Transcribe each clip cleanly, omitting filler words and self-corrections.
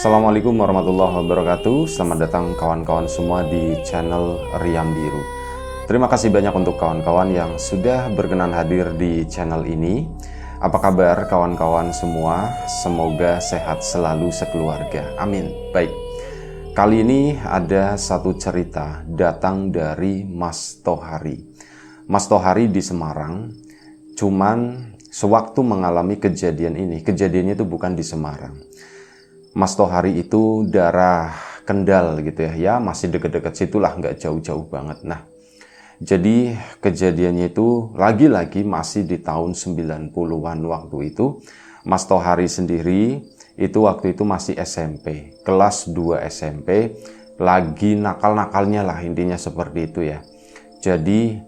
Assalamualaikum warahmatullahi wabarakatuh. Selamat datang kawan-kawan semua di channel Riam Biru. Terima kasih banyak untuk kawan-kawan yang sudah berkenan hadir di channel ini. Apa kabar kawan-kawan semua? Semoga sehat selalu sekeluarga. Amin. Baik. Kali ini ada satu cerita datang dari Mas Tohari. Mas Tohari di Semarang, cuman sewaktu mengalami kejadian ini, kejadiannya itu bukan di Semarang. Mas Tohari itu daerah Kendal gitu ya, masih deket-deket situlah, nggak jauh-jauh banget. Nah, jadi kejadiannya itu lagi-lagi masih di tahun 90-an waktu itu. Mas Tohari sendiri itu waktu itu masih SMP, kelas 2 SMP, lagi nakal-nakalnya lah intinya seperti itu ya. Jadi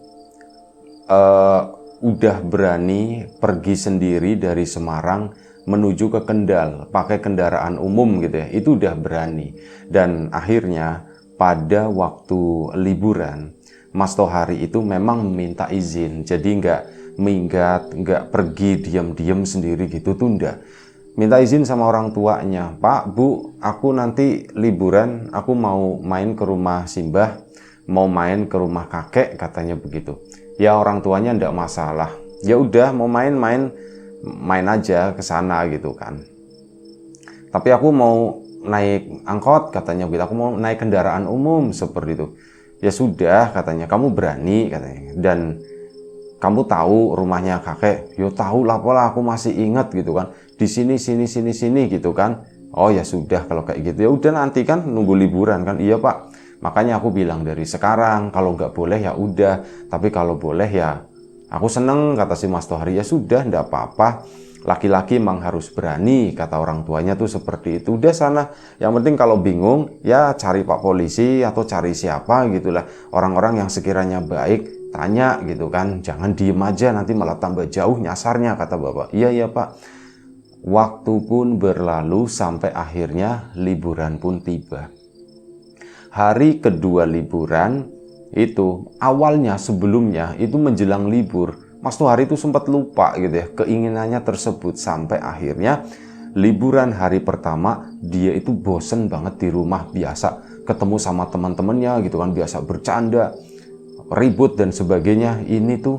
udah berani pergi sendiri dari Semarang menuju ke Kendal pakai kendaraan umum gitu ya, itu udah berani. Dan akhirnya pada waktu liburan Mas Tohari itu memang meminta izin, jadi nggak minggat, nggak pergi diam-diam sendiri gitu, tunda. Minta izin sama orang tuanya, Pak, Bu, aku nanti liburan, aku mau main ke rumah Simbah, mau main ke rumah kakek, katanya begitu. Ya orang tuanya nggak masalah, ya udah mau main aja ke sana gitu kan. Tapi aku mau naik angkot, katanya begitu. Aku mau naik kendaraan umum seperti itu. Ya sudah, katanya, kamu berani, katanya. Dan kamu tahu rumahnya kakek? Yo tahu lah, pola aku masih ingat gitu kan. Di sini gitu kan. Oh ya sudah kalau kayak gitu. Ya udah nanti kan nunggu liburan kan. Iya Pak. Makanya aku bilang dari sekarang, kalau nggak boleh ya udah. Tapi kalau boleh ya aku seneng, kata si Mas Tohari. Ya sudah, ndak apa-apa. Laki-laki emang harus berani, kata orang tuanya tuh seperti itu. Udah sana, yang penting kalau bingung, ya cari Pak Polisi atau cari siapa gitulah. Orang-orang yang sekiranya baik, tanya gitu kan. Jangan diem aja, nanti malah tambah jauh nyasarnya, kata bapak. Iya Pak. Waktu pun berlalu sampai akhirnya liburan pun tiba. Hari kedua liburan, itu awalnya sebelumnya itu menjelang libur Mas Tohari itu sempat lupa gitu ya keinginannya tersebut, sampai akhirnya liburan hari pertama dia itu bosen banget di rumah, biasa ketemu sama teman-temannya gitu kan, biasa bercanda, ribut dan sebagainya. Ini tuh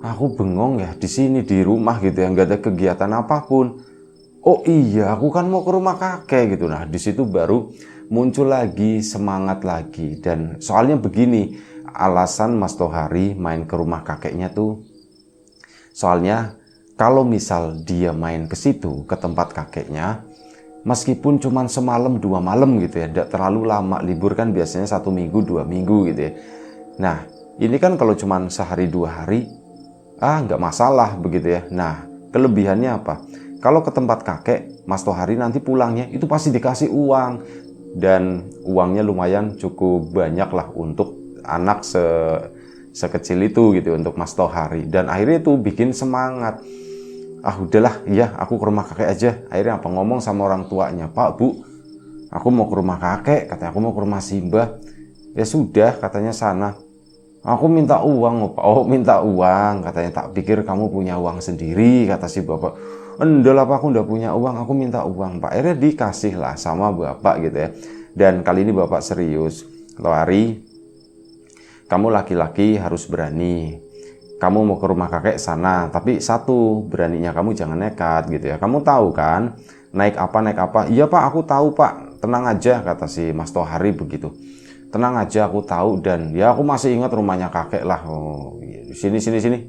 aku bengong ya di sini di rumah gitu ya, nggak ada kegiatan apapun. Oh iya, aku kan mau ke rumah kakek gitu. Nah di situ baru muncul lagi semangat lagi. Dan soalnya begini, alasan Mas Tohari main ke rumah kakeknya tuh, soalnya kalau misal dia main ke situ, ke tempat kakeknya, meskipun cuma semalam 2 malam gitu ya, tidak terlalu lama. Libur kan biasanya 1 minggu 2 minggu gitu ya. Nah ini kan kalau cuma sehari 2 hari, nggak masalah begitu ya. Nah kelebihannya apa? Kalau ke tempat kakek, Mas Tohari nanti pulangnya itu pasti dikasih uang. Dan uangnya lumayan cukup banyak lah untuk anak sekecil itu gitu, untuk Mas Tohari. Dan akhirnya itu bikin semangat. Udahlah, iya aku ke rumah kakek aja. Akhirnya apa, ngomong sama orang tuanya, Pak, Bu, aku mau ke rumah kakek, katanya aku mau ke rumah Simbah. Ya sudah, katanya sana. Aku minta uang, Pak. Oh minta uang, katanya. Tak pikir kamu punya uang sendiri, kata si bapak. Enggak lah Pak, aku udah punya uang, aku minta uang Pak. Akhirnya dikasih lah sama bapak gitu ya. Dan kali ini bapak serius, Tohari, kamu laki-laki harus berani. Kamu mau ke rumah kakek sana, tapi satu, beraninya kamu jangan nekat gitu ya. Kamu tahu kan naik apa? Iya Pak, aku tahu Pak, tenang aja, kata si Mas Tohari begitu. Tenang aja, aku tahu, dan ya aku masih ingat rumahnya kakek lah. Oh, sini.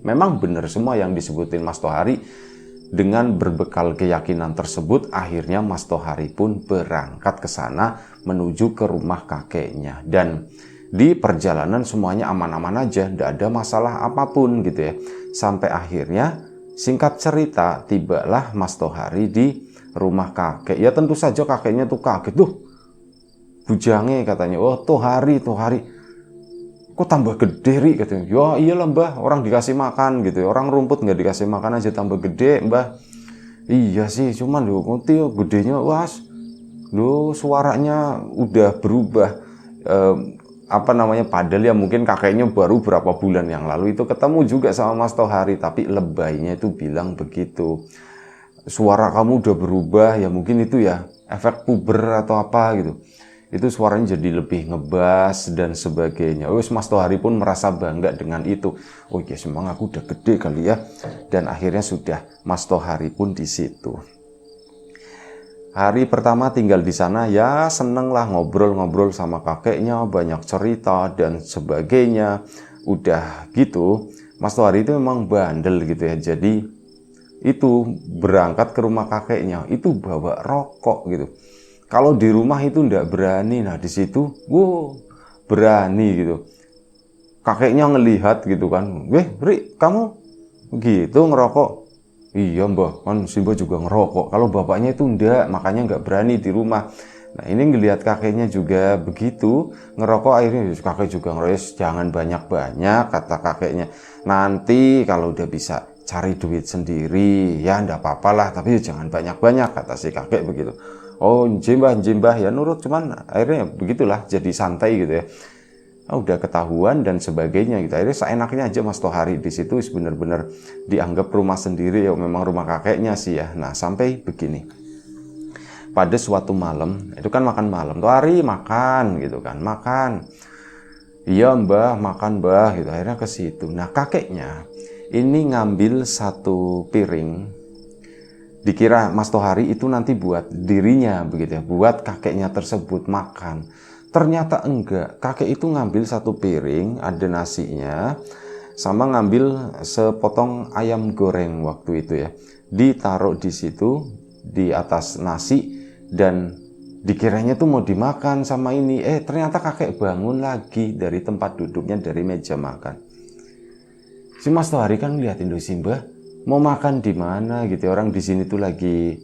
Memang benar semua yang disebutin Mas Tohari. Dengan berbekal keyakinan tersebut, akhirnya Mas Tohari pun berangkat ke sana menuju ke rumah kakeknya. Dan di perjalanan semuanya aman-aman aja, tidak ada masalah apapun gitu ya. Sampai akhirnya, singkat cerita, tibalah Mas Tohari di rumah kakek. Ya tentu saja kakeknya tuh kaget, tuh bujange katanya. Oh Tohari, kok tambah gede Ri, katanya. Ya iyalah Mbah, orang dikasih makan gitu ya. Orang rumput nggak dikasih makan aja tambah gede Mbah. Iya sih, cuman lo ngerti gedenya was. Lo suaranya udah berubah. Padahal ya mungkin kakeknya baru berapa bulan yang lalu itu ketemu juga sama Mas Tohari, tapi lebaynya itu bilang begitu. Suara kamu udah berubah, ya mungkin itu ya efek puber atau apa gitu. Itu suaranya jadi lebih ngebas dan sebagainya. Mas Tohari pun merasa bangga dengan itu. Oh yes, memang aku udah gede kali ya. Dan akhirnya sudah Mas Tohari pun di situ. Hari pertama tinggal di sana ya seneng lah, ngobrol-ngobrol sama kakeknya, banyak cerita dan sebagainya. Udah gitu, Mas Tohari itu memang bandel gitu ya. Jadi itu berangkat ke rumah kakeknya itu bawa rokok gitu. Kalau di rumah itu ndak berani. Nah di situ, berani gitu. Kakeknya ngelihat gitu kan, Ri, kamu gitu ngerokok? Iya mbah, kan si mbah juga ngerokok. Kalau bapaknya itu ndak, makanya nggak berani di rumah. Nah ini ngelihat kakeknya juga begitu, ngerokok akhirnya kakek juga ngerokok. Jangan banyak-banyak kata kakeknya. Nanti kalau udah bisa cari duit sendiri, ya ndak apa-apalah, tapi jangan banyak-banyak kata si kakek begitu. Oh jimbah ya nurut, cuman akhirnya begitulah, jadi santai gitu ya. Udah ketahuan dan sebagainya gitu. Akhirnya seenaknya aja Mas Tohari di situ benar-benar dianggap rumah sendiri ya, memang rumah kakeknya sih ya. Nah sampai begini, pada suatu malam itu kan makan malam, Tohari makan gitu kan, makan. Iya mbah, makan mbah gitu. Akhirnya ke situ. Nah kakeknya ini ngambil satu piring. Dikira Mas Tohari itu nanti buat dirinya begitu ya, buat kakeknya tersebut makan. Ternyata enggak, kakek itu ngambil satu piring, ada nasinya, sama ngambil sepotong ayam goreng waktu itu ya. Ditaruh di situ, di atas nasi, dan dikiranya tuh mau dimakan sama ini. Ternyata kakek bangun lagi dari tempat duduknya, dari meja makan. Si Mas Tohari kan ngeliatin, Mbah, mau makan di mana gitu ya, orang di sini tuh lagi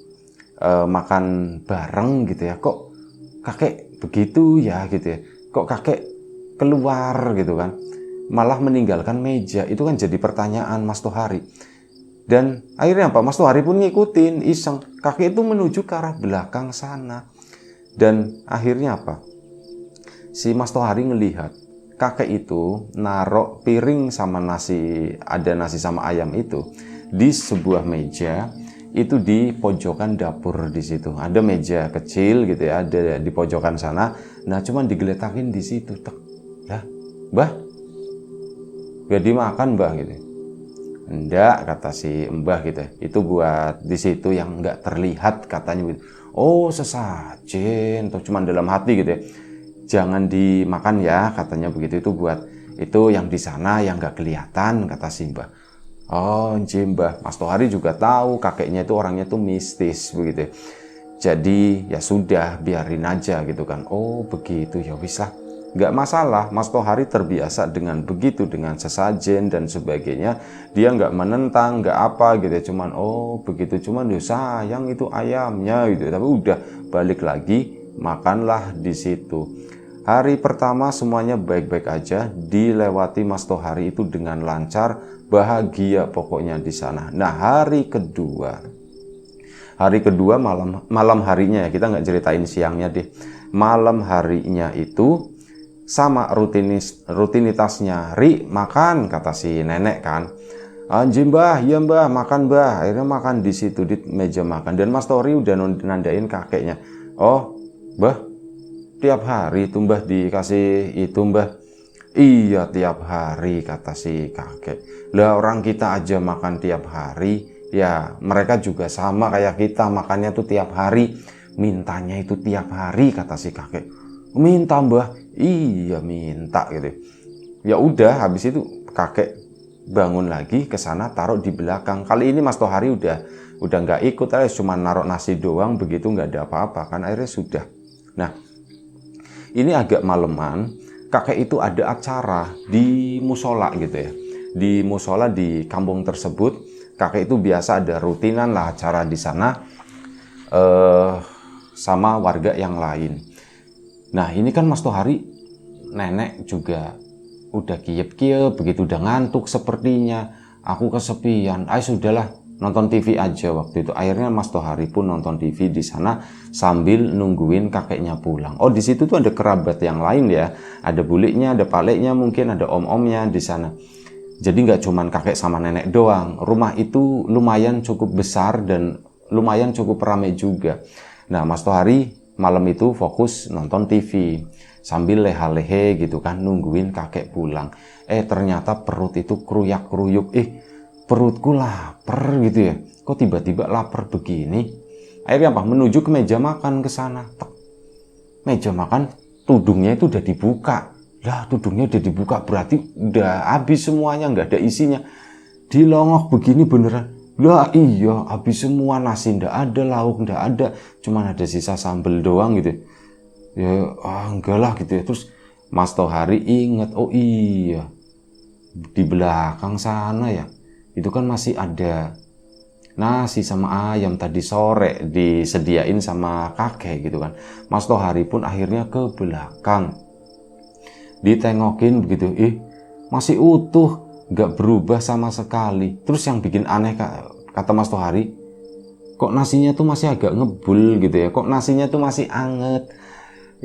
makan bareng gitu ya, kok kakek begitu ya gitu ya, kok kakek keluar gitu kan, malah meninggalkan meja. Itu kan jadi pertanyaan Mas Tohari. Dan akhirnya apa, Mas Tohari pun ngikutin iseng, kakek itu menuju ke arah belakang sana. Dan akhirnya apa, si Mas Tohari ngelihat kakek itu narok piring sama nasi, ada nasi sama ayam itu di sebuah meja, itu di pojokan dapur. Di situ ada meja kecil gitu ya, ada di pojokan sana. Nah cuman digeletakin di situ, lah mbah gak dimakan mbah gitu. Enggak kata si mbah gitu, itu buat di situ yang nggak terlihat katanya gitu. Oh sesajen tuh, cuman dalam hati gitu ya, jangan dimakan ya katanya begitu, itu buat itu yang di sana yang nggak kelihatan kata si mbah. Oh mbah, Mas Tohari juga tahu kakeknya itu orangnya tuh mistis begitu. Jadi ya sudah, biarin aja gitu kan. Oh begitu, ya wis lah, nggak masalah. Mas Tohari terbiasa dengan begitu, dengan sesajen dan sebagainya. Dia nggak menentang, nggak apa gitu. Cuman oh begitu, cuman ya sayang itu ayamnya gitu. Tapi udah balik lagi, makanlah di situ. Hari pertama semuanya baik-baik aja, dilewati Mas Tohari itu dengan lancar, bahagia pokoknya di sana. Nah hari kedua malam harinya ya, kita nggak ceritain siangnya deh. Malam harinya itu sama rutinitasnya, Ri makan kata si nenek kan. Anjing mbah, iya mbah, makan mbah. Akhirnya makan di situ di meja makan, dan Mas Tohari udah nandain kakeknya. Oh mbah, tiap hari itu mbah dikasih itu mbah. Iya tiap hari kata si kakek. Lah orang kita aja makan tiap hari, ya mereka juga sama kayak kita, makannya tuh tiap hari, mintanya itu tiap hari kata si kakek. Minta mbah, iya minta gitu. Ya udah, habis itu kakek bangun lagi ke sana, taruh di belakang. Kali ini Mas Tohari udah nggak ikut, cuma naruh nasi doang begitu, nggak ada apa-apa kan, akhirnya sudah. Nah ini agak maleman, kakek itu ada acara di musola gitu ya. Di musola di kampung tersebut, kakek itu biasa ada rutinan lah acara di sana sama warga yang lain. Nah ini kan Mas Tohari, nenek juga udah kiyep-kiyep begitu, udah ngantuk sepertinya. Aku kesepian, sudahlah nonton TV aja waktu itu. Akhirnya Mas Tohari pun nonton TV di sana sambil nungguin kakeknya pulang. Oh di situ tuh ada kerabat yang lain ya, ada buliknya, ada paleknya, mungkin ada om-omnya di sana. Jadi nggak cuman kakek sama nenek doang. Rumah itu lumayan cukup besar dan lumayan cukup ramai juga. Nah, Mas Tohari malam itu fokus nonton TV sambil leha-lehe gitu kan, nungguin kakek pulang. Ternyata perut itu keruyak-keruyuk. Perutku lapar gitu ya. Kok tiba-tiba lapar begini? Akhirnya apa? Menuju ke meja makan ke sana. Meja makan, tudungnya itu udah dibuka. Lah, tudungnya udah dibuka berarti udah habis semuanya, nggak ada isinya. Dilongok begini beneran. Lah iya, habis semua, nasi ndak ada, lauk ndak ada, cuman ada sisa sambel doang gitu. Ya enggak lah gitu ya. Terus Mas Tohari inget, oh iya, di belakang sana ya, itu kan masih ada nasi sama ayam tadi sore disediain sama kakek gitu kan. Mas Tohari pun akhirnya ke belakang, ditengokin begitu, masih utuh, nggak berubah sama sekali. Terus yang bikin aneh, kata Mas Tohari, kok nasinya tuh masih agak ngebul gitu ya, kok nasinya tuh masih anget,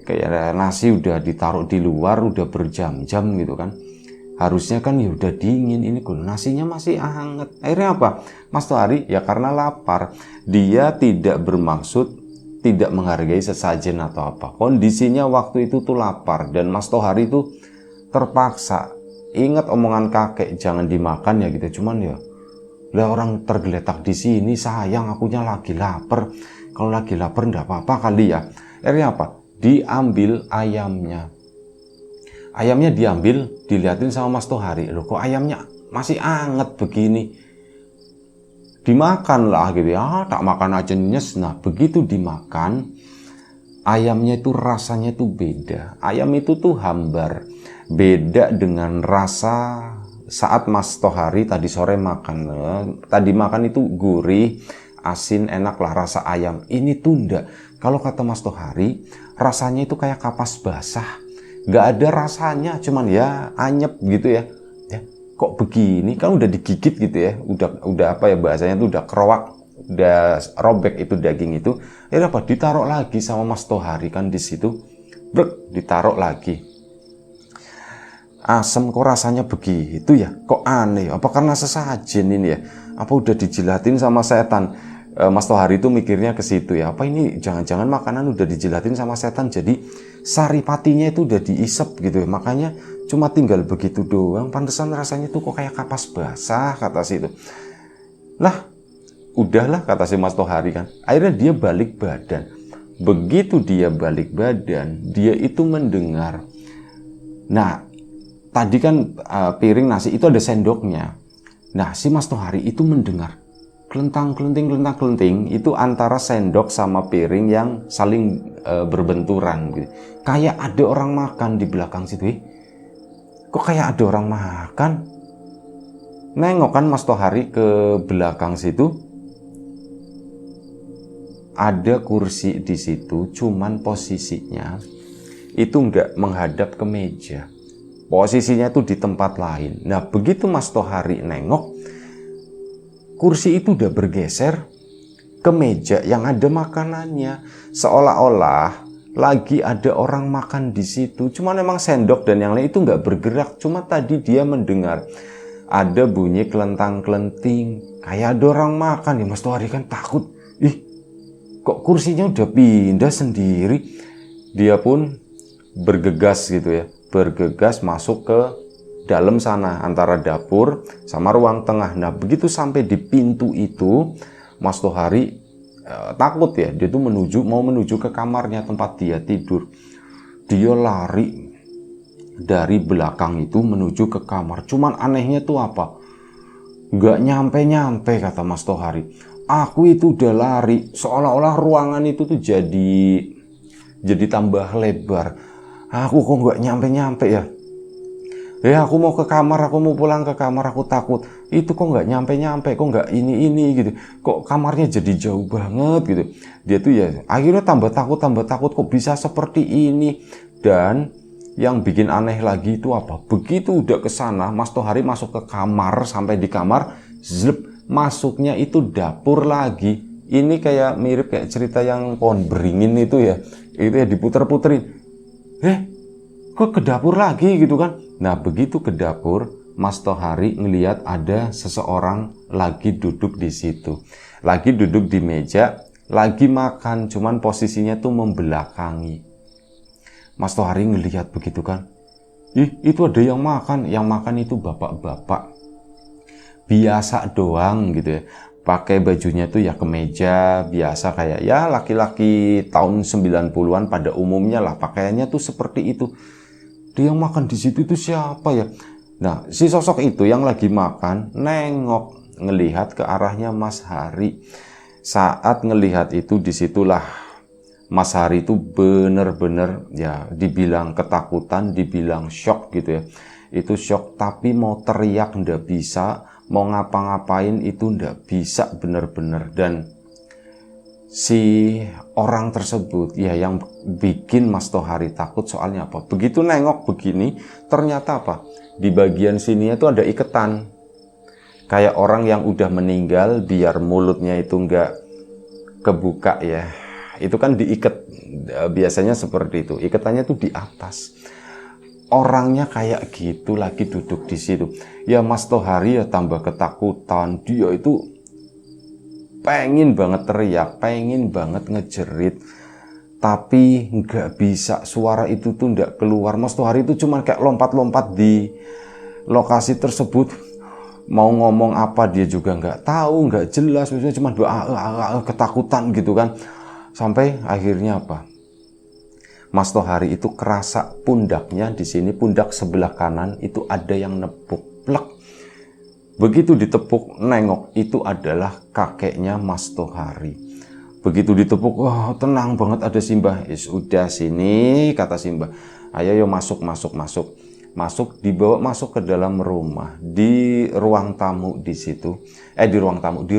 kayak nasi udah ditaruh di luar udah berjam-jam gitu kan. Harusnya kan ya udah dingin, ini kok nasinya masih anget. Akhirnya apa? Mas Tohari ya karena lapar, dia tidak bermaksud tidak menghargai sesajen atau apa. Kondisinya waktu itu tuh lapar dan Mas Tohari tuh terpaksa. Ingat omongan kakek, jangan dimakan ya gitu. Cuman ya, lah orang tergeletak di sini, sayang akunya lagi lapar. Kalau lagi lapar enggak apa-apa kali ya. Akhirnya apa? Diambil ayamnya. Ayamnya diambil, dilihatin sama Mas Tohari. Loh kok ayamnya masih anget begini? Dimakan lah gitu ya. Tak makan aja nyes. Nah begitu dimakan, ayamnya itu rasanya itu beda. Ayam itu tuh hambar. Beda dengan rasa saat Mas Tohari tadi sore makan. Tadi makan itu gurih, asin, enak lah rasa ayam. Ini tuh enggak. Kalau kata Mas Tohari, rasanya itu kayak kapas basah. Nggak ada rasanya, cuman ya anyep gitu ya. Kok begini? Kan udah digigit gitu ya. Udah apa ya bahasanya tuh udah keroak, udah robek itu daging itu. Apa? Ditaruh lagi sama Mas Tohari kan di situ. Brek, ditaruh lagi. Asem kok rasanya begitu ya? Kok aneh? Apa karena sesajen ini ya? Apa udah dijilatin sama setan? Mas Tohari itu mikirnya ke situ ya. Apa ini jangan-jangan makanan udah dijilatin sama setan, jadi saripatinya itu udah diisep gitu ya. Makanya cuma tinggal begitu doang. Pantesan rasanya tuh kok kayak kapas basah, kata si itu. Lah, udahlah kata si Mas Tohari kan. Akhirnya dia balik badan. Begitu dia balik badan, dia itu mendengar. Nah, tadi kan piring nasi itu ada sendoknya. Nah, si Mas Tohari itu mendengar kelentang-kelenting itu antara sendok sama piring yang saling berbenturan gitu. Kayak ada orang makan di belakang situ. Kok kayak ada orang makan? Nengok kan Mas Tohari ke belakang situ. Ada kursi di situ, cuman posisinya itu nggak menghadap ke meja. Posisinya itu di tempat lain. Nah, begitu Mas Tohari nengok, kursi itu udah bergeser ke meja yang ada makanannya. Seolah-olah lagi ada orang makan di situ. Cuma memang sendok dan yang lain itu nggak bergerak. Cuma tadi dia mendengar ada bunyi kelentang-kelenting. Kayak ada orang makan. Ya Mas Tohari kan takut. Kok kursinya udah pindah sendiri? Dia pun bergegas gitu ya. Bergegas masuk ke dalam sana antara dapur sama ruang tengah. Nah begitu sampai di pintu itu, Mas Tohari takut ya. Dia tuh mau menuju ke kamarnya tempat dia tidur. Dia lari dari belakang itu menuju ke kamar. Cuman anehnya tuh apa? Nggak nyampe kata Mas Tohari. Aku itu udah lari, seolah-olah ruangan itu tuh jadi tambah lebar. Aku kok nggak nyampe ya. Aku mau ke kamar, aku mau pulang ke kamar, aku takut. Itu kok nggak nyampe, kok nggak ini gitu. Kok kamarnya jadi jauh banget gitu. Dia tuh ya akhirnya tambah takut, kok bisa seperti ini. Dan yang bikin aneh lagi itu apa? Begitu udah ke sana, Mas Tohari masuk ke kamar, sampai di kamar, zlep, masuknya itu dapur lagi. Ini kayak mirip kayak cerita yang pohon beringin itu ya. Itu ya diputer-puterin. Kok ke dapur lagi gitu kan? Nah begitu ke dapur, Mas Tohari ngelihat ada seseorang lagi duduk di situ, lagi duduk di meja, lagi makan, cuman posisinya tuh membelakangi. Mas Tohari ngelihat begitu kan, itu ada yang makan itu bapak-bapak biasa doang gitu ya, pakai bajunya tuh ya kemeja biasa kayak ya laki-laki tahun 90-an pada umumnya lah, pakaiannya tuh seperti itu. Dia yang makan di situ itu siapa ya? Nah, si sosok itu yang lagi makan nengok ngelihat ke arahnya Mas Hari. Saat ngelihat itu, disitulah Mas Hari itu bener-bener ya dibilang ketakutan, dibilang shock gitu ya. Itu shock, tapi mau teriak ndak bisa, mau ngapa-ngapain itu ndak bisa bener-bener. Dan si orang tersebut ya yang bikin Mas Tohari takut soalnya apa? Begitu nengok begini, ternyata apa? Di bagian sini itu ada iketan. Kayak orang yang udah meninggal biar mulutnya itu nggak kebuka ya. Itu kan diikat, biasanya seperti itu. Iketannya tuh di atas. Orangnya kayak gitu lagi duduk di situ. Ya Mas Tohari ya tambah ketakutan. Dia itu pengen banget teriak, pengen banget ngejerit, tapi nggak bisa, suara itu tuh nggak keluar. Mas Tohari itu cuma kayak lompat-lompat di lokasi tersebut, mau ngomong apa dia juga nggak tahu, nggak jelas, maksudnya cuma ketakutan gitu kan. Sampai akhirnya apa? Mas Tohari itu kerasa pundaknya di sini, pundak sebelah kanan itu ada yang nepuk, plek. Begitu ditepuk, nengok, itu adalah kakeknya Mas Tohari. Begitu ditepuk, wah tenang banget ada Simbah. Udah sini, kata Simbah. Ayo yo masuk. Masuk, dibawa masuk ke dalam rumah, di ruang tamu di situ. Di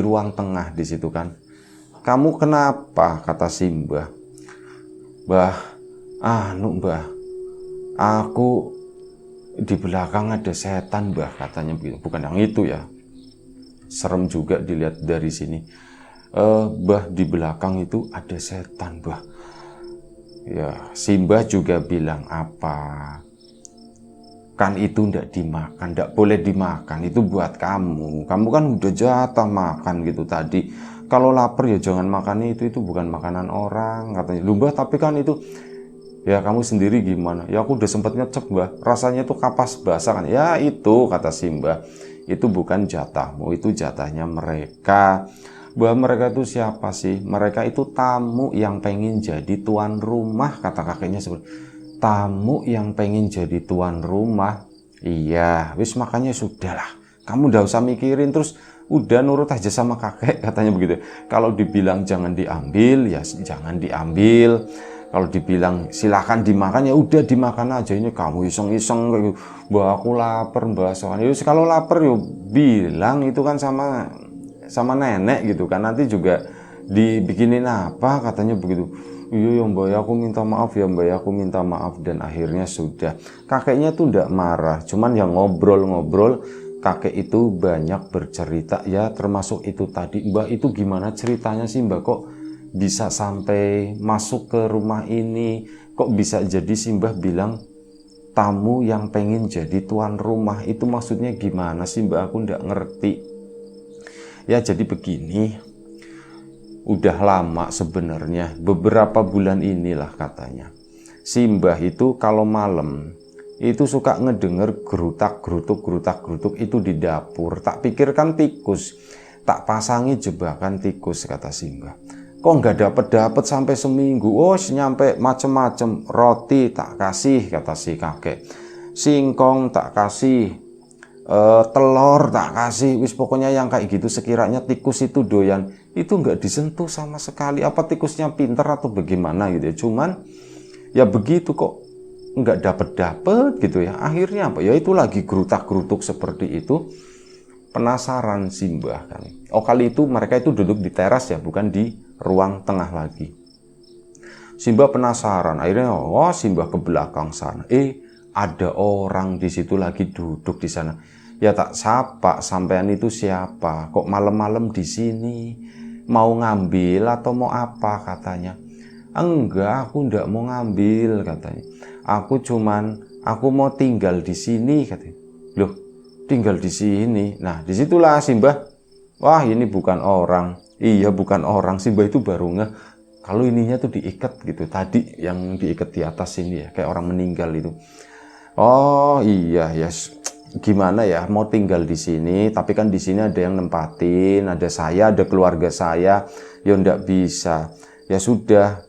ruang tengah di situ kan. Kamu kenapa? Kata Simbah. Mbah, Mbah, aku di belakang ada setan, Mbah, katanya begitu. Bukan yang itu ya. Serem juga dilihat dari sini. Mbah, di belakang itu ada setan, Mbah. Ya, Simbah juga bilang apa? Kan itu ndak dimakan, ndak boleh dimakan, itu buat kamu kan udah jatah makan gitu tadi. Kalau lapar ya jangan makan itu bukan makanan orang, katanya. Mbah, tapi kan itu ya kamu sendiri gimana? Ya aku udah sempat ngecek, Mbah, rasanya tuh kapas basah kan. Ya itu, kata Simbah, itu bukan jatahmu, itu jatahnya mereka. Mbah, mereka itu siapa sih? Mereka itu tamu yang pengen jadi tuan rumah, kata kakeknya seperti. Tamu yang pengen jadi tuan rumah. Iya, wis makanya sudahlah. Kamu udah usah mikirin, terus udah nurut aja sama kakek, katanya begitu. Kalau dibilang jangan diambil, ya jangan diambil. Kalau dibilang silakan dimakan, ya udah dimakan aja. Ini kamu iseng-iseng, Mbak aku lapar, Mbak soalnya. Kalau lapar yuk bilang itu kan sama nenek gitu kan. Nanti juga dibikinin apa, katanya begitu. Iya ya Mbak, aku minta maaf ya Mbak, aku minta maaf. Dan akhirnya sudah, kakeknya tuh ndak marah, cuman yang ngobrol-ngobrol. Kakek itu banyak bercerita ya, termasuk itu tadi. Mbak, itu gimana ceritanya sih Mbak, kok bisa sampai masuk ke rumah ini, kok bisa jadi Simbah bilang tamu yang pengen jadi tuan rumah, itu maksudnya gimana sih Mbak, aku ndak ngerti. Ya jadi begini, udah lama sebenarnya, beberapa bulan inilah katanya. Simbah itu kalau malam itu suka ngedenger gerutak-gerutuk itu di dapur. Tak pikirkan tikus, tak pasangi jebakan tikus, kata Simbah. Kok nggak dapet sampai seminggu? Oh, nyampe macem-macem. Roti tak kasih, kata si kakek. Singkong tak kasih. Telur tak kasih. Wis pokoknya yang kayak gitu. Sekiranya tikus itu doyan, itu nggak disentuh sama sekali. Apa tikusnya pinter atau bagaimana gitu ya. Cuman ya begitu kok nggak dapet gitu ya. Akhirnya apa ya, itu lagi gerutak-gerutuk seperti itu. Penasaran Simbah kan. Oh, kali itu mereka itu duduk di teras ya, bukan di ruang tengah lagi. Simbah penasaran. Akhirnya Simbah ke belakang sana. Ada orang di situ lagi duduk di sana. Ya tak sapa, sampean itu siapa? Kok malam-malam di sini? Mau ngambil atau mau apa, katanya. Enggak, aku enggak mau ngambil, katanya. Aku mau tinggal di sini, katanya. Loh, tinggal di sini. Nah, disitulah Simbah. Wah, ini bukan orang. Iya bukan orang, si Mbah itu baru ngeh kalau ininya tuh diikat gitu. Tadi yang diikat di atas ini ya, kayak orang meninggal itu. Oh iya ya, gimana ya, mau tinggal di sini, tapi kan di sini ada yang nempatin, ada saya, ada keluarga saya, ya ndak bisa. Ya sudah,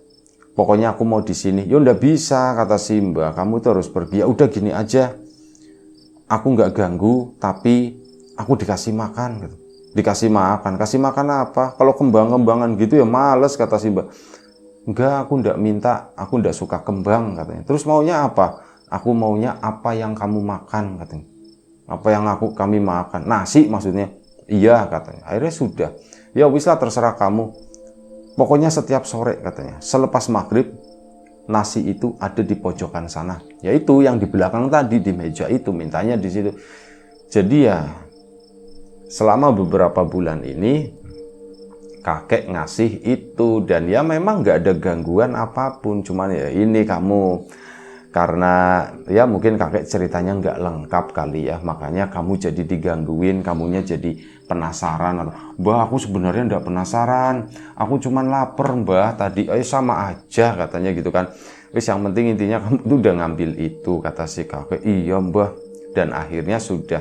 pokoknya aku mau di sini. Ya ndak bisa, kata si Mbah, kamu tuh harus pergi. Ya udah gini aja, aku nggak ganggu, tapi aku dikasih makan gitu. Dikasih makan, kasih makan apa? Kalau kembang-kembangan gitu ya males, kata si Mbah. Enggak, aku ndak minta, aku ndak suka kembang, katanya. Terus maunya apa? Aku maunya apa yang kamu makan, katanya. Apa yang kami makan? Nasi maksudnya. Iya, katanya. Akhirnya sudah. Ya wis lah, terserah kamu. Pokoknya setiap sore, katanya, selepas maghrib, nasi itu ada di pojokan sana. Yaitu yang di belakang tadi, di meja itu, mintanya di situ. Jadi ya, selama beberapa bulan ini kakek ngasih itu, dan ya memang nggak ada gangguan apapun, cuman ya ini kamu, karena ya mungkin kakek ceritanya nggak lengkap kali ya, makanya kamu jadi digangguin, kamunya jadi penasaran. Mbah, aku sebenarnya nggak penasaran, aku cuman lapar Mbah tadi. Sama aja, katanya gitu kan. Wis yang penting intinya kamu tuh udah ngambil itu, kata si kakek. Iya Mbah. Dan akhirnya sudah,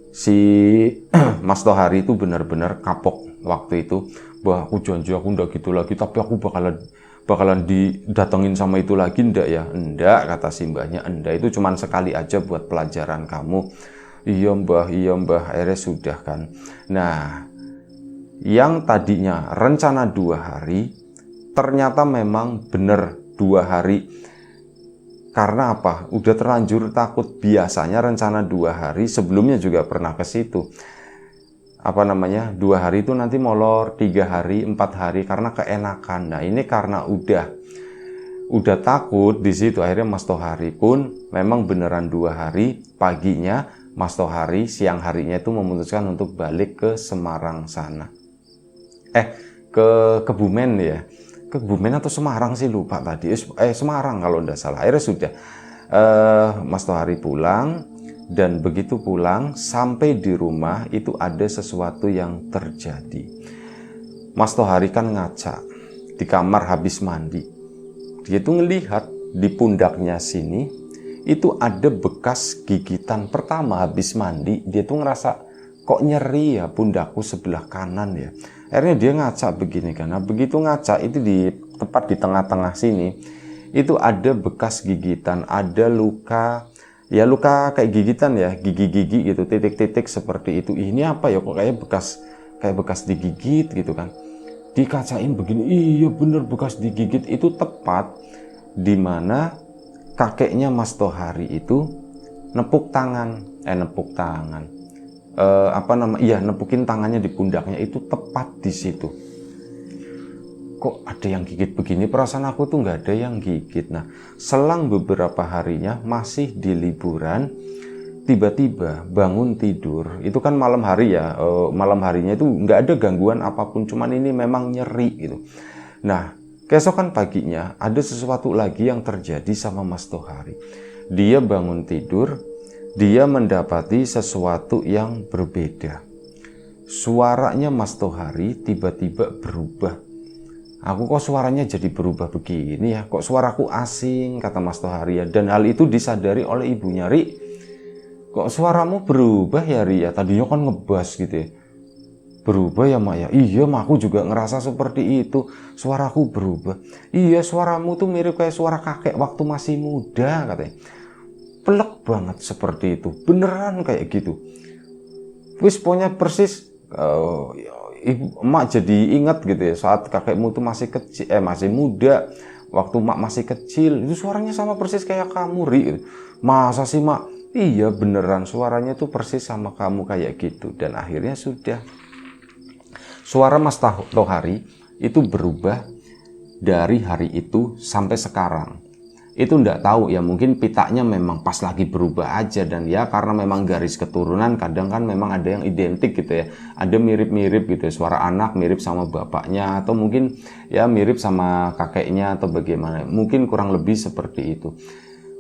si Mas Tohari itu benar-benar kapok waktu itu. Bah, aku janji aku ndak gitu lagi, tapi aku bakalan didatengin sama itu lagi, ndak ya? Ndak, kata si Mbahnya. Ndak, itu cuman sekali aja buat pelajaran kamu. Iya Mbah, akhirnya sudah kan. Nah, yang tadinya rencana 2 hari, ternyata memang bener 2 hari. Karena apa? Udah terlanjur takut. Biasanya rencana 2 hari, sebelumnya juga pernah ke situ. 2 hari itu nanti molor 3 hari, 4 hari karena keenakan. Nah ini karena udah takut di situ, akhirnya Mas Tohari pun memang beneran 2 hari. Paginya Mas Tohari, siang harinya itu memutuskan untuk balik ke Semarang sana. Ke Kebumen ya. Kebumen atau Semarang sih, lupa tadi. Semarang kalau tidak salah. Akhirnya sudah, Mas Tohari pulang, dan begitu pulang sampai di rumah itu ada sesuatu yang terjadi. Mas Tohari kan ngaca di kamar habis mandi. Dia tuh ngelihat di pundaknya sini itu ada bekas gigitan pertama habis mandi. Dia tuh ngerasa kok nyeri ya pundakku sebelah kanan ya. Akhirnya dia ngaca begini kan. Nah, begitu ngaca itu tepat di tengah-tengah sini itu ada bekas gigitan, ada luka, ya luka kayak gigitan ya, gigi-gigi gitu, titik-titik seperti itu. Ini apa ya, kok kayak bekas digigit gitu kan. Dikacain begini, iya bener bekas digigit. Itu tepat di mana kakeknya Mas Tohari itu nepukin tangannya di pundaknya, itu tepat di situ. Kok ada yang gigit begini, perasaan aku tuh nggak ada yang gigit. Nah, selang beberapa harinya masih di liburan, tiba-tiba bangun tidur, itu kan malam hari ya, malam harinya itu nggak ada gangguan apapun, cuman ini memang nyeri gitu. Nah, keesokan paginya ada sesuatu lagi yang terjadi sama Mas Tohari. Dia bangun tidur, dia mendapati sesuatu yang berbeda. Suaranya Mas Tohari tiba-tiba berubah. Aku kok suaranya jadi berubah begini ya, kok suaraku asing, kata Mas Tohari ya. Dan hal itu disadari oleh ibunya. Ri, kok suaramu berubah ya Ri ya, tadinya kan ngebas gitu ya. Berubah ya Mak ya? Iya Mak, aku juga ngerasa seperti itu, suaraku berubah. Iya, suaramu tuh mirip kayak suara kakek waktu masih muda, katanya. Pelek banget seperti itu, beneran kayak gitu. Wis pokoknya persis, Emak jadi ingat gitu ya, saat kakekmu tuh masih kecil, masih muda, waktu Mak masih kecil, itu suaranya sama persis kayak kamu Ri. Masa sih Mak? Iya beneran, suaranya tuh persis sama kamu kayak gitu. Dan akhirnya sudah, suara Mas Tohari itu berubah dari hari itu sampai sekarang. Itu ndak tahu ya, mungkin pitanya memang pas lagi berubah aja. Dan ya karena memang garis keturunan kadang kan memang ada yang identik gitu ya, ada mirip-mirip gitu ya, suara anak mirip sama bapaknya, atau mungkin ya mirip sama kakeknya atau bagaimana, mungkin kurang lebih seperti itu.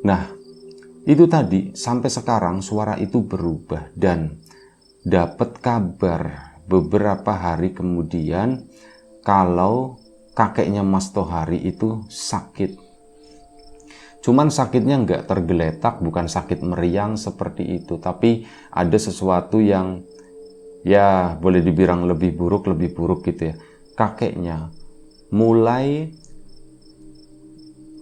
Nah itu tadi sampai sekarang suara itu berubah. Dan dapat kabar beberapa hari kemudian kalau kakeknya Mas Tohari itu sakit. Cuman sakitnya nggak tergeletak, bukan sakit meriang seperti itu, tapi ada sesuatu yang ya boleh dibilang lebih buruk gitu ya. Kakeknya mulai,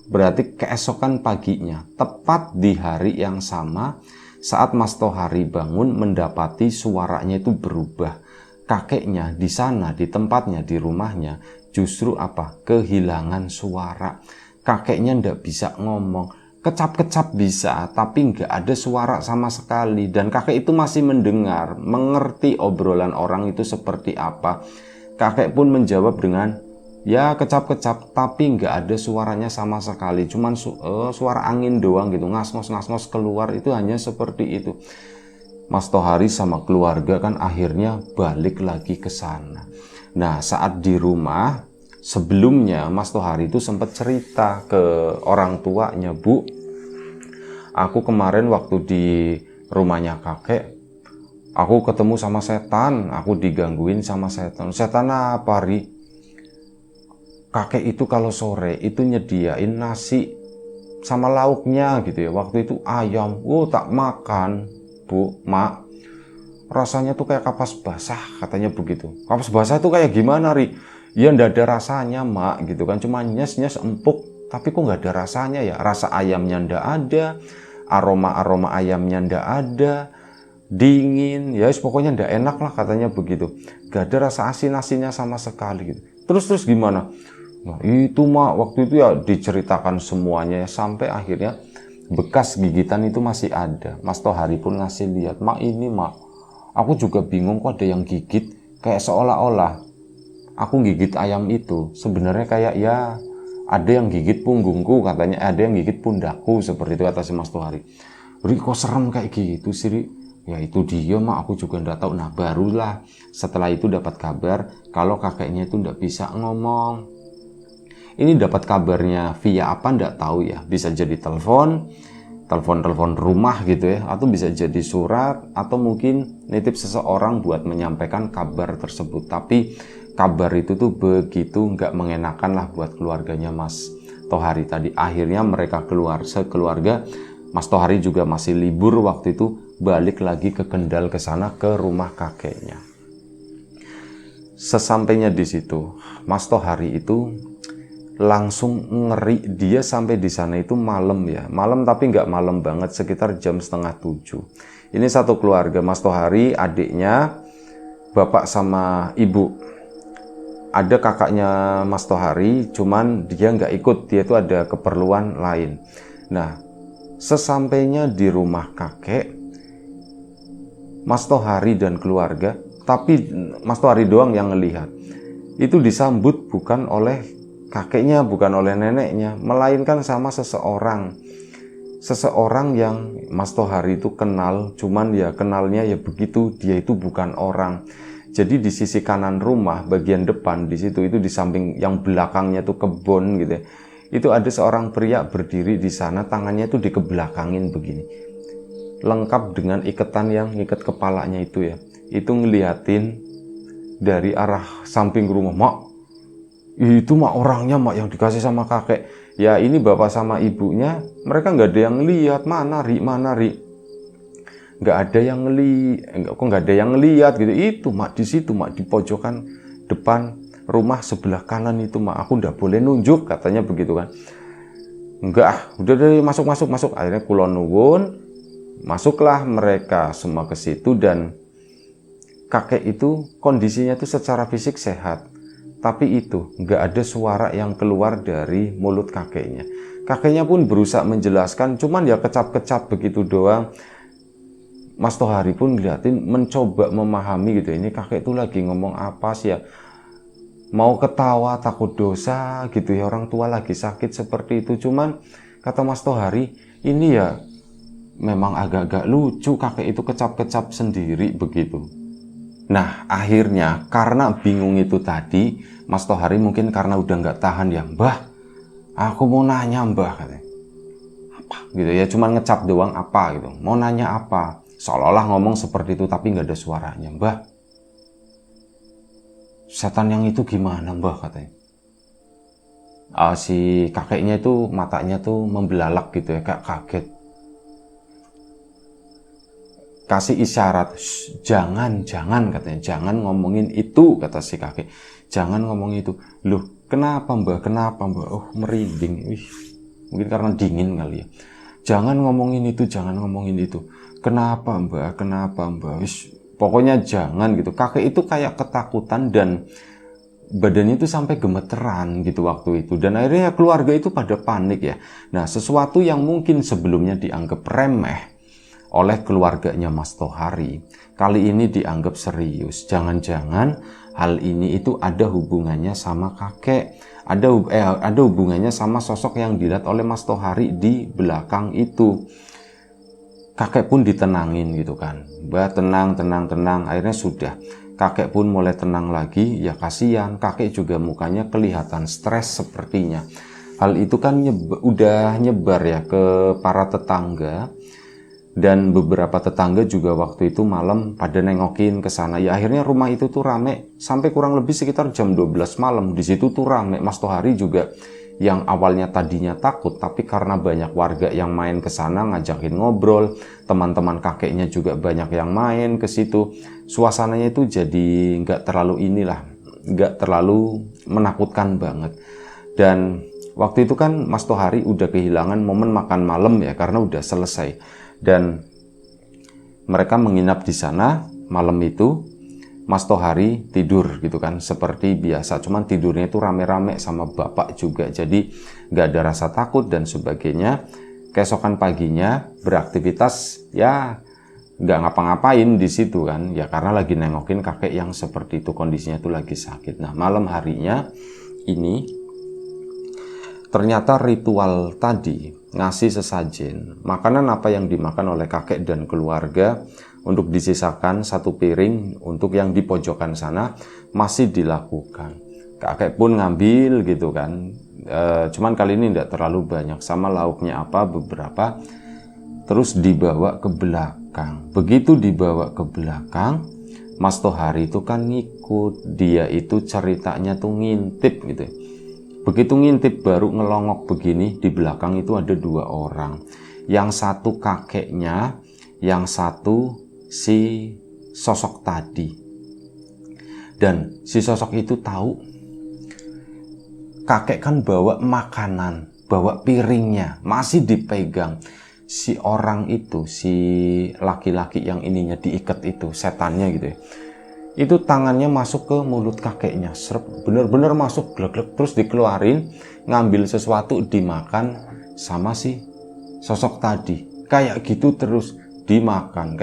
berarti keesokan paginya, tepat di hari yang sama, saat Mas Tohari bangun mendapati suaranya itu berubah. Kakeknya di sana, di tempatnya, di rumahnya, justru apa? Kehilangan suara. Kakeknya ndak bisa ngomong. Kecap-kecap bisa, tapi nggak ada suara sama sekali. Dan kakek itu masih mendengar, mengerti obrolan orang itu seperti apa. Kakek pun menjawab dengan, ya kecap-kecap, tapi nggak ada suaranya sama sekali. Cuman suara angin doang gitu, ngas-ngos keluar, itu hanya seperti itu. Mas Tohari sama keluarga kan akhirnya balik lagi ke sana. Nah, saat di rumah, sebelumnya Mas Tohari itu sempat cerita ke orang tuanya, Bu, aku kemarin waktu di rumahnya kakek, aku ketemu sama setan, aku digangguin sama setan. Setan apa, Ri? Kakek itu kalau sore itu nyediain nasi sama lauknya gitu ya. Waktu itu ayam, tak makan, Bu, Mak. Rasanya tuh kayak kapas basah, katanya begitu. Kapas basah tuh kayak gimana, Ri? Ya ndak ada rasanya, Mak, gitu kan. Cuma nyes-nyes empuk, tapi kok nggak ada rasanya ya. Rasa ayamnya ndak ada, aroma-aroma ayamnya ndak ada, dingin, ya pokoknya ndak enak lah, katanya begitu. Gak ada rasa asin-asinnya sama sekali gitu. Terus gimana? Nah, itu, Mak, waktu itu ya diceritakan semuanya, sampai akhirnya bekas gigitan itu masih ada. Mas Tohari pun ngasih lihat, Mak, ini, Mak, aku juga bingung kok ada yang gigit, kayak seolah-olah aku gigit ayam itu sebenarnya kayak ya ada yang gigit punggungku, katanya ada yang gigit pundakku, seperti itu kata si Mas Tohari. Ri, kok serem kayak gitu sih, Ri? Ya itu dia, Mak, aku juga nggak tahu. Nah, barulah setelah itu dapat kabar kalau kakeknya itu nggak bisa ngomong. Ini dapat kabarnya via apa nggak tahu ya, bisa jadi telepon rumah gitu ya, atau bisa jadi surat, atau mungkin nitip seseorang buat menyampaikan kabar tersebut. Tapi kabar itu tuh begitu nggak mengenakan lah buat keluarganya Mas Tohari tadi. Akhirnya mereka keluar sekeluarga. Mas Tohari juga masih libur waktu itu, balik lagi ke Kendal, ke sana, ke rumah kakeknya. Sesampainya di situ, Mas Tohari itu langsung ngeri. Dia sampai di sana itu malam ya, malam tapi nggak malam banget, sekitar jam 6:30. Ini satu keluarga, Mas Tohari, adiknya, bapak sama ibu. Ada kakaknya Mas Tohari, cuman dia nggak ikut, dia itu ada keperluan lain. Nah, sesampainya di rumah kakek, Mas Tohari dan keluarga, tapi Mas Tohari doang yang ngelihat, itu disambut bukan oleh kakeknya, bukan oleh neneknya, melainkan sama seseorang yang Mas Tohari itu kenal, cuman ya kenalnya ya begitu, dia itu bukan orang. Jadi di sisi kanan rumah, bagian depan di situ, itu di samping yang belakangnya tuh kebun gitu ya, itu ada seorang pria berdiri di sana, tangannya itu dikebelakangin begini, lengkap dengan iketan yang ngikat kepalanya itu ya. Itu ngeliatin dari arah samping rumah, Mak, itu, Mak, orangnya, Mak, yang dikasih sama kakek. Ya ini bapak sama ibunya, mereka nggak ada yang lihat. Mana, Ri? Nggak ada yang nggak ada yang ngelihat gitu. Itu, Mak, di situ, Mak, di pojokan depan rumah sebelah kanan itu, Mak. Aku nggak boleh nunjuk, katanya begitu kan. Enggak, udah dari masuk. Akhirnya kulon nuwun, masuklah mereka semua ke situ, dan kakek itu kondisinya itu secara fisik sehat. Tapi itu nggak ada suara yang keluar dari mulut kakeknya. Kakeknya pun berusaha menjelaskan, cuman ya kecap-kecap begitu doang. Mas Tohari pun ngeliatin, mencoba memahami gitu. Ini kakek itu lagi ngomong apa sih ya? Mau ketawa, takut dosa gitu ya, orang tua lagi sakit seperti itu. Cuman kata Mas Tohari, ini ya memang agak-agak lucu, kakek itu kecap-kecap sendiri begitu. Nah, akhirnya karena bingung itu tadi, Mas Tohari mungkin karena udah nggak tahan ya, Mbah, aku mau nanya, Mbah, katanya. Apa gitu ya, cuman ngecap doang, apa gitu, mau nanya apa, seolah-olah ngomong seperti itu tapi nggak ada suaranya. Mbah, setan yang itu gimana Mbah katanya. Si kakeknya itu matanya tuh membelalak gitu ya, kayak kaget. Kasih isyarat, jangan katanya, jangan ngomongin itu, kata si kakek. Jangan ngomongin itu. Loh, kenapa Mbah? Oh, merinding. Wih, mungkin karena dingin kali ya. Jangan ngomongin itu, jangan ngomongin itu. Kenapa Mbah? Wih, pokoknya jangan gitu. Kakek itu kayak ketakutan dan badannya itu sampai gemeteran gitu waktu itu. Dan akhirnya keluarga itu pada panik ya. Nah, sesuatu yang mungkin sebelumnya dianggap remeh oleh keluarganya Mas Tohari, kali ini dianggap serius. Jangan-jangan hal ini itu ada hubungannya sama kakek, ada hubungannya sama sosok yang dilihat oleh Mas Tohari di belakang itu. Kakek pun ditenangin gitu kan, Mbah tenang. Akhirnya sudah, kakek pun mulai tenang lagi. Ya kasihan, kakek juga mukanya kelihatan stres sepertinya. Hal itu kan udah nyebar ya ke para tetangga. Dan beberapa tetangga juga waktu itu malam pada nengokin ke sana. Ya akhirnya rumah itu tuh rame sampai kurang lebih sekitar jam 12 malam. Di situ tuh rame. Mas Tohari juga yang awalnya tadinya takut, tapi karena banyak warga yang main ke sana ngajakin ngobrol, teman-teman kakeknya juga banyak yang main ke situ. Suasananya itu jadi nggak terlalu menakutkan banget. Dan waktu itu kan Mas Tohari udah kehilangan momen makan malam ya, karena udah selesai. Dan mereka menginap di sana malam itu. Mas Tohari tidur gitu kan seperti biasa, cuman tidurnya itu rame-rame sama bapak juga, jadi nggak ada rasa takut dan sebagainya. Keesokan paginya beraktivitas ya nggak ngapa-ngapain di situ kan ya, karena lagi nengokin kakek yang seperti itu, kondisinya itu lagi sakit. Nah, malam harinya ini ternyata ritual tadi ngasih sesajen, makanan apa yang dimakan oleh kakek dan keluarga untuk disisakan satu piring untuk yang di pojokan sana masih dilakukan. Kakek pun ngambil gitu kan, cuman kali ini tidak terlalu banyak, sama lauknya apa beberapa, terus dibawa ke belakang. Begitu dibawa ke belakang, Mas Tohari itu kan ngikut, dia itu ceritanya tuh ngintip gitu. Begitu ngintip baru ngelongok begini, di belakang itu ada dua orang. Yang satu kakeknya, yang satu si sosok tadi. Dan si sosok itu tahu kakek kan bawa makanan, bawa piringnya, masih dipegang. Si orang itu, si laki-laki yang ininya diikat itu, setannya gitu ya, itu tangannya masuk ke mulut kakeknya, bener-bener masuk, glek-glek, terus dikeluarin, ngambil sesuatu dimakan sama si sosok tadi. Kayak gitu terus dimakan,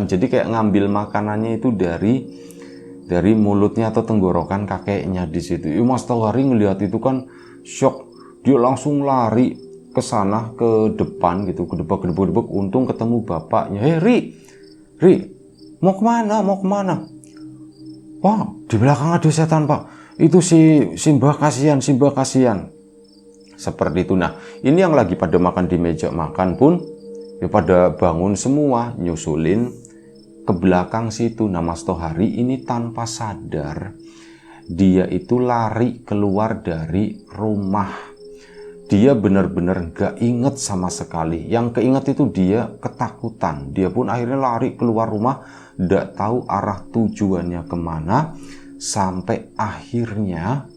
jadi kayak ngambil makanannya itu dari mulutnya atau tenggorokan kakeknya di situ. Mas Tohari ngelihat itu kan shock, dia langsung lari ke sana, ke depan gitu, gedebak-gedebak, untung ketemu bapaknya. Ri, mau kemana? Pak, di belakang ada setan Pak. Itu si Mbah kasihan. Seperti itu. Nah, ini yang lagi pada makan di meja makan pun ya pada bangun semua, nyusulin ke belakang situ. Nah, Mas Tohari ini tanpa sadar, dia itu lari keluar dari rumah. Dia benar-benar gak inget sama sekali. Yang keinget itu dia ketakutan. Dia pun akhirnya lari keluar rumah, gak tahu arah tujuannya kemana. Sampai akhirnya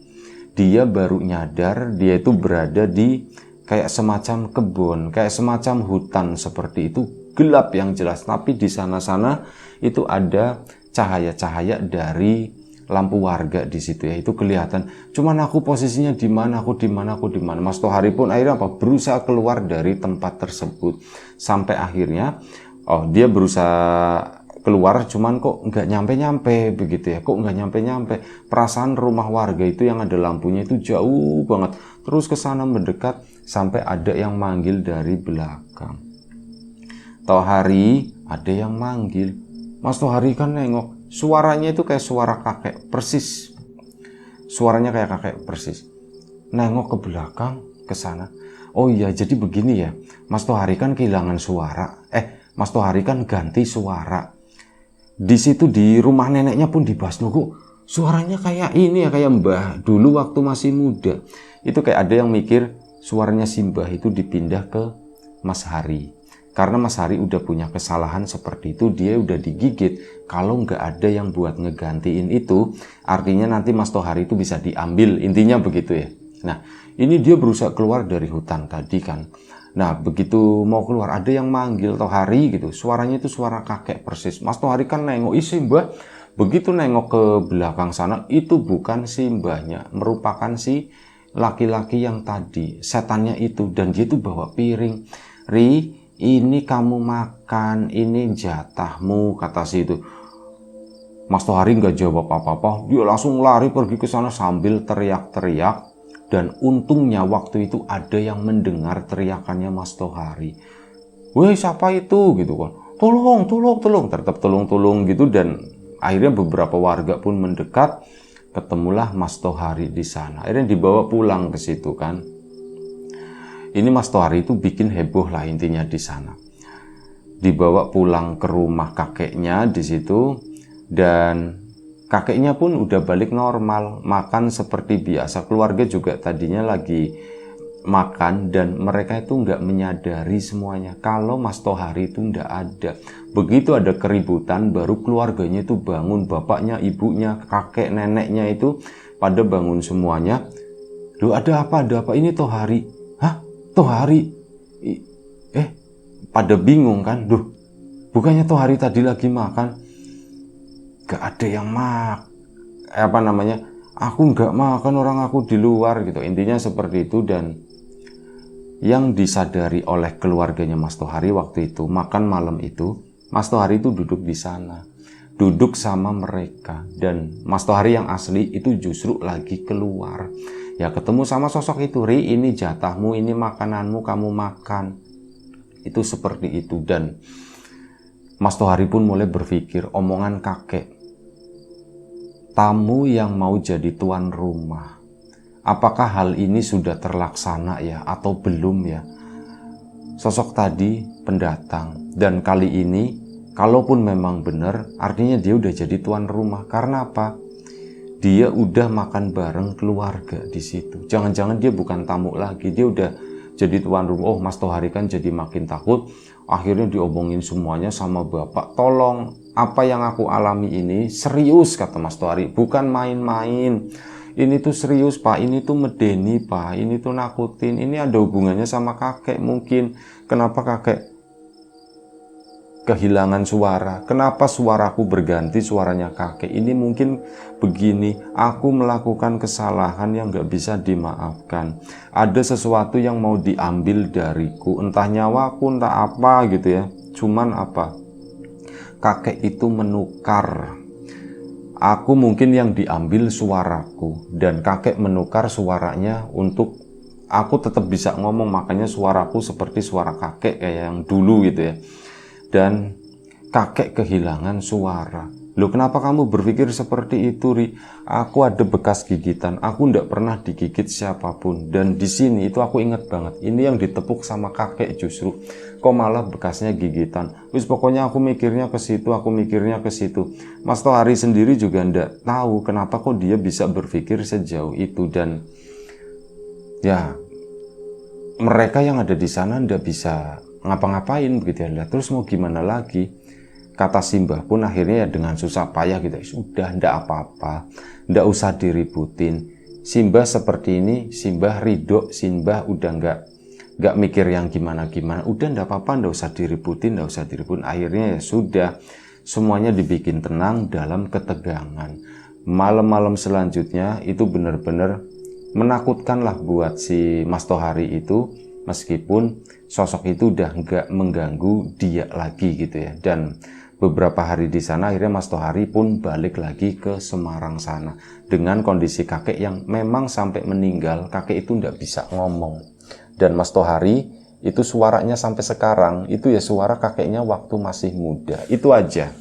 dia baru nyadar dia itu berada di kayak semacam kebun, kayak semacam hutan seperti itu. Gelap yang jelas, tapi di sana-sana itu ada cahaya-cahaya dari lampu warga di situ ya, itu kelihatan. Cuman aku posisinya di mana, aku di mana. Mas Tohari pun akhirnya berusaha keluar dari tempat tersebut. Sampai akhirnya dia berusaha keluar, cuman kok nggak nyampe begitu ya, perasaan rumah warga itu yang ada lampunya itu jauh banget. Terus ke sana mendekat sampai ada yang manggil dari belakang. Tohari, ada yang manggil. Mas Tohari kan nengok, suaranya itu kayak suara kakek persis. Suaranya kayak kakek persis. Nengok ke belakang, ke sana. Oh iya, jadi begini ya. Mas Tohari kan kehilangan suara. Mas Tohari kan ganti suara. Di situ di rumah neneknya pun dibahas, kok suaranya kayak ini ya, kayak Mbah dulu waktu masih muda. Itu kayak ada yang mikir suaranya si Mbah itu dipindah ke Mas Hari. Karena Mas Hari udah punya kesalahan seperti itu, dia udah digigit. Kalau nggak ada yang buat ngegantiin itu, artinya nanti Mas Tohari itu bisa diambil. Intinya begitu ya. Nah, ini dia berusaha keluar dari hutan tadi kan. Nah, begitu mau keluar, ada yang manggil Tohari gitu. Suaranya itu suara kakek persis. Mas Tohari kan nengok, isi Mbah. Begitu nengok ke belakang sana, itu bukan si Mbahnya, merupakan si laki-laki yang tadi, setannya itu. Dan dia itu bawa piring. Ri, ini kamu makan, ini jatahmu, kata si itu. Mas Tohari nggak jawab apa-apa, dia langsung lari pergi ke sana sambil teriak-teriak. Dan untungnya waktu itu ada yang mendengar teriakannya Mas Tohari. Weh, siapa itu? Gitu kan. Tolong, tolong, tolong. Tetap tolong gitu. Dan akhirnya beberapa warga pun mendekat. Ketemulah Mas Tohari di sana. Akhirnya dibawa pulang ke situ kan. Ini Mas Tohari itu bikin heboh lah intinya di sana. Dibawa pulang ke rumah kakeknya di situ. Dan kakeknya pun udah balik normal, makan seperti biasa. Keluarga juga tadinya lagi makan dan mereka itu nggak menyadari semuanya kalau Mas Tohari itu nggak ada. Begitu ada keributan, baru keluarganya itu bangun, bapaknya, ibunya, kakek, neneknya itu pada bangun semuanya. Loh, ada apa? Ada apa? Ini Tohari. Hah? Tohari? Pada bingung kan? Duh, bukannya Tohari tadi lagi makan? Gak ada yang aku nggak makan, orang aku di luar gitu. Intinya seperti itu. Dan yang disadari oleh keluarganya Mas Tohari waktu itu, makan malam itu, Mas Tohari itu duduk di sana, duduk sama mereka. Dan Mas Tohari yang asli itu justru lagi keluar. Ya ketemu sama sosok itu, Ri, ini jatahmu, ini makananmu, kamu makan. Itu seperti itu. Dan Mas Tohari pun mulai berpikir, omongan kakek, tamu yang mau jadi tuan rumah, apakah hal ini sudah terlaksana ya atau belum ya? Sosok tadi pendatang, dan kali ini kalaupun memang benar, artinya dia udah jadi tuan rumah. Karena apa? Dia udah makan bareng keluarga di situ. Jangan-jangan dia bukan tamu lagi, dia udah jadi tuan rumah. Oh, Mas Tohari kan jadi makin takut. Akhirnya diomongin semuanya sama bapak. Tolong, apa yang aku alami ini serius, kata Mas Tohari. Bukan main-main. Ini tuh serius, Pak. Ini tuh medeni, Pak. Ini tuh nakutin. Ini ada hubungannya sama kakek mungkin. Kenapa kakek kehilangan suara? Kenapa suaraku berganti suaranya kakek? Ini mungkin begini, aku melakukan kesalahan yang gak bisa dimaafkan. Ada sesuatu yang mau diambil dariku, entah nyawaku, entah apa gitu ya. Cuman apa? Kakek itu menukar. Aku mungkin yang diambil suaraku, dan kakek menukar suaranya untuk aku tetap bisa ngomong. Makanya suaraku seperti suara kakek kayak yang dulu gitu ya. Dan kakek kehilangan suara. Loh, kenapa kamu berpikir seperti itu, Ri? Aku ada bekas gigitan. Aku ndak pernah digigit siapapun. Dan di sini itu aku ingat banget. Ini yang ditepuk sama kakek justru. Kok malah bekasnya gigitan? Wis pokoknya aku mikirnya ke situ, aku mikirnya ke situ. Mas Tohari sendiri juga ndak tahu kenapa kok dia bisa berpikir sejauh itu. Dan ya, mereka yang ada di sana ndak bisa ngapa-ngapain begitu ya. Terus mau gimana lagi? Kata Simbah pun akhirnya ya dengan susah payah gitu. Sudah, ndak apa-apa, ndak usah diributin. Simbah seperti ini, Simbah ridho, Simbah udah nggak mikir yang gimana-gimana. Udah, ndak apa-apa, ndak usah diributin, ndak usah diributin. Akhirnya ya sudah, semuanya dibikin tenang dalam ketegangan. Malam-malam selanjutnya itu benar-benar menakutkan lah buat si Mas Tohari itu. Meskipun sosok itu udah nggak mengganggu dia lagi gitu ya. Dan beberapa hari di sana akhirnya Mas Tohari pun balik lagi ke Semarang sana. Dengan kondisi kakek yang memang sampai meninggal, kakek itu nggak bisa ngomong. Dan Mas Tohari itu suaranya sampai sekarang, itu ya suara kakeknya waktu masih muda. Itu aja.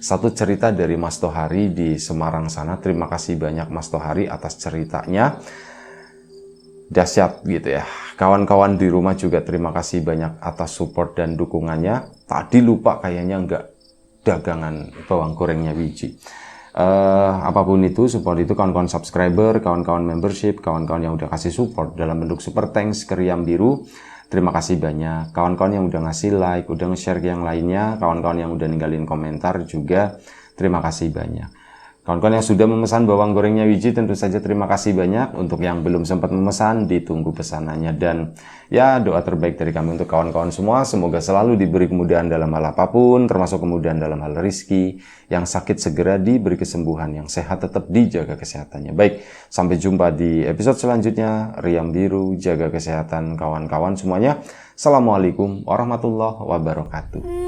Satu cerita dari Mas Tohari di Semarang sana. Terima kasih banyak Mas Tohari atas ceritanya. Dahsyat gitu ya. Kawan-kawan di rumah juga terima kasih banyak atas support dan dukungannya. Tadi lupa kayaknya nggak dagangan bawang gorengnya Wiji. apapun itu, support itu kawan-kawan subscriber, kawan-kawan membership, kawan-kawan yang udah kasih support dalam bentuk super thanks ke Riam Biru. Terima kasih banyak. Kawan-kawan yang udah ngasih like, udah nge-share ke yang lainnya, kawan-kawan yang udah ninggalin komentar juga, terima kasih banyak. Kawan-kawan yang sudah memesan bawang gorengnya Wiji, tentu saja terima kasih banyak. Untuk yang belum sempat memesan, ditunggu pesanannya. Dan ya, doa terbaik dari kami untuk kawan-kawan semua, semoga selalu diberi kemudahan dalam hal apapun, termasuk kemudahan dalam hal rezeki. Yang sakit segera diberi kesembuhan, yang sehat tetap dijaga kesehatannya. Baik, sampai jumpa di episode selanjutnya. Riam Biru, jaga kesehatan kawan-kawan semuanya. Assalamualaikum warahmatullahi wabarakatuh.